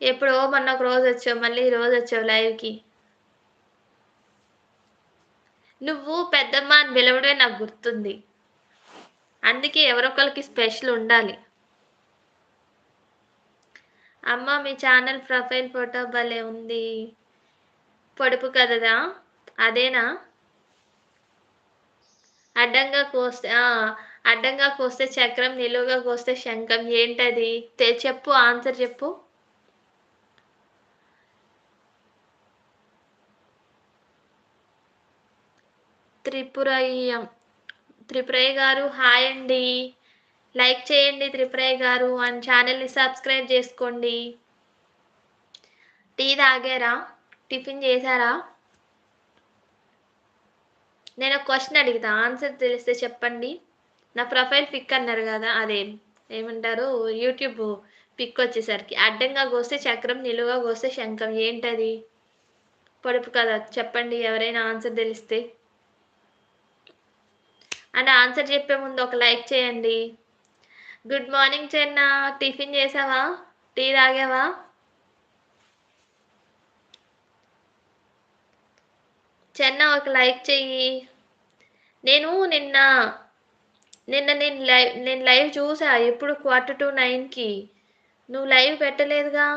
ఎప్పుడో మొన్న ఒక రోజొచ్చావు. మళ్ళీ ఈ రోజొచ్చావు లైవ్‌కి. నువ్వు పెద్దమ్మ అని పిలవడమే నాకు గుర్తుంది. అందుకే ఎవరో ఒకళ్ళకి స్పెషల్ ఉండాలి. అమ్మ మీ ఛానల్ ప్రొఫైల్ ఫోటో భలే ఉంది. పొడుపు కథదా? అదేనా? అడ్డంగా కోస్తే అడ్డంగా కోస్తే చక్రం, నిలువుగా కోస్తే శంఖం. ఏంటది? చెప్పు ఆన్సర్ చెప్పు. త్రిపురయ్యం. త్రిపురయ్య గారు హాయ్ అండి. లైక్ చేయండి త్రిపురయ్య గారు. అండ్ ఛానల్‌ని సబ్స్క్రైబ్ చేసుకోండి. టీ తాగారా? టిఫిన్ చేశారా? నేను ఒక క్వెషన్ అడుగుతా. ఆన్సర్ తెలిస్తే చెప్పండి. నా ప్రొఫైల్ పిక్ అన్నారు గదా! ఏమంటారు యూట్యూబ్ పిక్ వచ్చేసరికి అడ్డంగా కోస్తే చక్రం, నిలువుగా కోస్తే శంఖం. ఏంటది? పొడుపు కథ. చెప్పండి ఎవరైనా ఆన్సర్ తెలిస్తే. అండ్ ఆన్సర్ చెప్పే ముందు ఒక లైక్ చేయండి. Good morning Chenna. టిఫిన్ చేసావా? టీ తాగావా? చెన్నా ఒక లైక్ చెయ్యి. నేను నిన్న నిన్న నేను లైవ్ చూసా. ఎప్పుడు 8:45కి. నువ్వు లైవ్ పెట్టలేదుగా?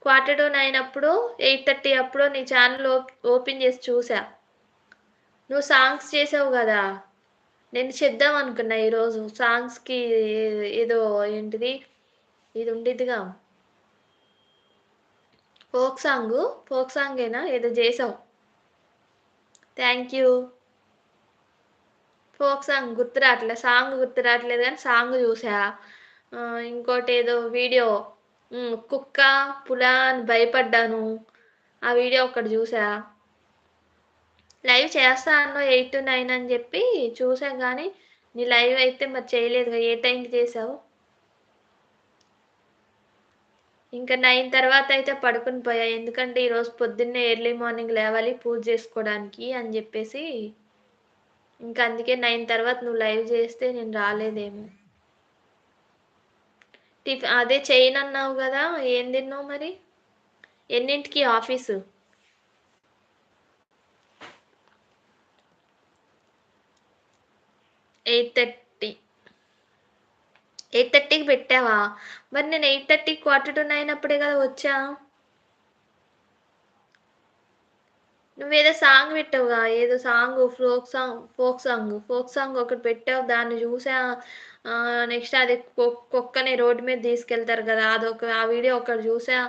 8:45 అప్పుడు 8:30 అప్పుడు నీ ఛానల్ ఓపెన్ చేసి చూసా. నువ్వు సాంగ్స్ చేసావు గదా! నేను చేద్దాం అనుకున్నా ఈరోజు. సాంగ్స్‌కి ఏదో ఏంటిది? ఇది ఉండిద్దిగా. Folk song. ఫోక్ సాంగేనా ఏదో జేసావు. Thank you. ఫోక్ సాంగ్ గుర్తు రాట్లే. సాంగ్ గుర్తు రాట్లేదు గానీ సాంగ్ చూసా. ఇంకోటేదో వీడియో కుక్క, పుల అని భయపడ్డాను. ఆ వీడియో ఒకటి చూసా. లైవ్ చేస్తా అన్నావు 8-9 అని చెప్పి చూసా గానీ, నీ లైవ్ అయితే మరి చేయలేదుగా. ఏ టైంకి చేసావు? ఇంకా 9 తర్వాత అయితే పడుకొని పోయా. ఎందుకంటే ఈరోజు పొద్దున్నే ఎర్లీ మార్నింగ్ లేవాలి పూజ చేసుకోవడానికి అని చెప్పేసి, ఇంకా అందుకే 9 తర్వాత నువ్వు లైవ్ చేస్తే నేను రాలేదేమో. అదే చేయనన్నావు గదా! ఏం తిన్నావు మరి? ఎన్నింటికి ఆఫీసు? 8:30. 8:30కి పెట్టావా? మరి నేను 8:30 8:45 అప్పుడే కదా వచ్చా. నువ్వేదో సాంగ్ పెట్టావుగా, ఏదో సాంగ్ ఫోక్ సాంగ్ ఒకటి పెట్టావు. దాన్ని చూసా. నెక్స్ట్ అది కుక్కని రోడ్డు మీద తీసుకెళ్తారు కదా, ఆ వీడియో ఒకటి చూసా.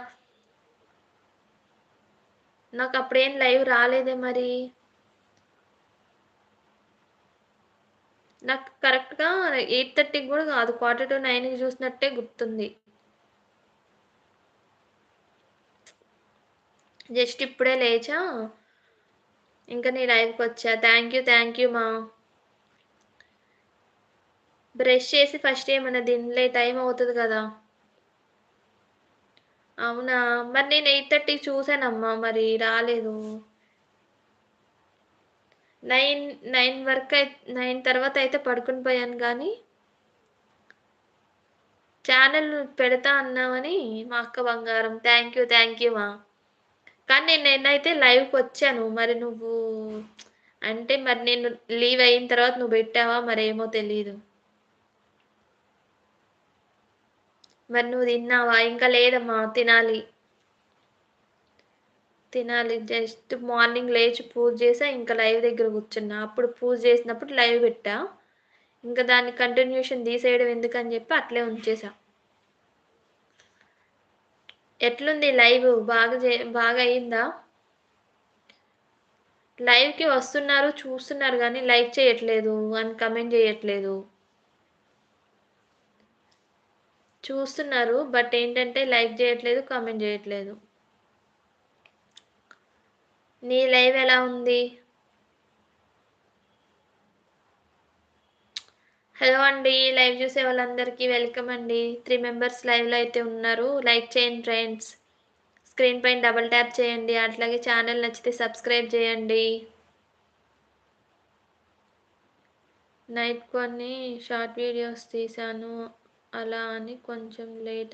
నాకు అప్పుడేం లైవ్ రాలేదే మరి. నాకు కరెక్ట్‌గా 8:30కి కూడా కాదు, 8:45కి చూసినట్టే గుర్తుంది. జస్ట్ ఇప్పుడే లేచా. ఇంకా నీ లైవ్‌కొచ్చా. థ్యాంక్ యూ మా. బ్రష్ చేసి ఫస్ట్ ఏమన్నా తినలే, టైం అవుతది కదా. అవునా? మరి నేను 8:30కి చూసానమ్మా, మరి రాలేదు. 9 తర్వాత అయితే పడుకొని పోయాను గానీ, ఛానల్ పెడతా అన్నావని మా అక్క బంగారం. థ్యాంక్ యూ మా. కానీ నిన్నైతే లైవ్‌కొచ్చాను. మరి నువ్వు అంటే మరి నేను లీవ్ అయిన తర్వాత నువ్వు పెట్టావా మరేమో తెలీదు. మరి నువ్వు తిన్నావా? ఇంకా లేదమ్మా తినాలి. తినాలి. జస్ట్ మార్నింగ్ లేచి పూజ చేసా. ఇంకా లైవ్ దగ్గర కూర్చున్నా. అప్పుడు పూజ చేసినప్పుడు లైవ్ పెట్టా. ఇంకా దాన్ని కంటిన్యూషన్ తీసేయడం ఎందుకని చెప్పి అట్లే ఉంచేసా. ఎట్లుంది లైవ్? బాగా అయిందా? లైవ్‌కి వస్తున్నారు, చూస్తున్నారు గానీ లైక్ చేయట్లేదు అని కామెంట్ చేయట్లేదు. చూస్తున్నారు బట్ ఏంటంటే లైక్ చేయట్లేదు, కామెంట్ చేయట్లేదు. నీ లైవ్ ఎలా ఉంది? హలో అండి. లైవ్ చూసే వాళ్ళందరికీ వెల్కమ్ అండి. 3 మెంబర్స్ లైవ్‌లో అయితే ఉన్నారు. లైక్ చేయండి ఫ్రెండ్స్. స్క్రీన్ పైన డబుల్ ట్యాప్ చేయండి. అట్లాగే ఛానల్ నచ్చితే సబ్స్క్రైబ్ చేయండి. నైట్ కొన్ని షార్ట్ వీడియోస్ తీశాను. అలా అని కొంచెం లేట్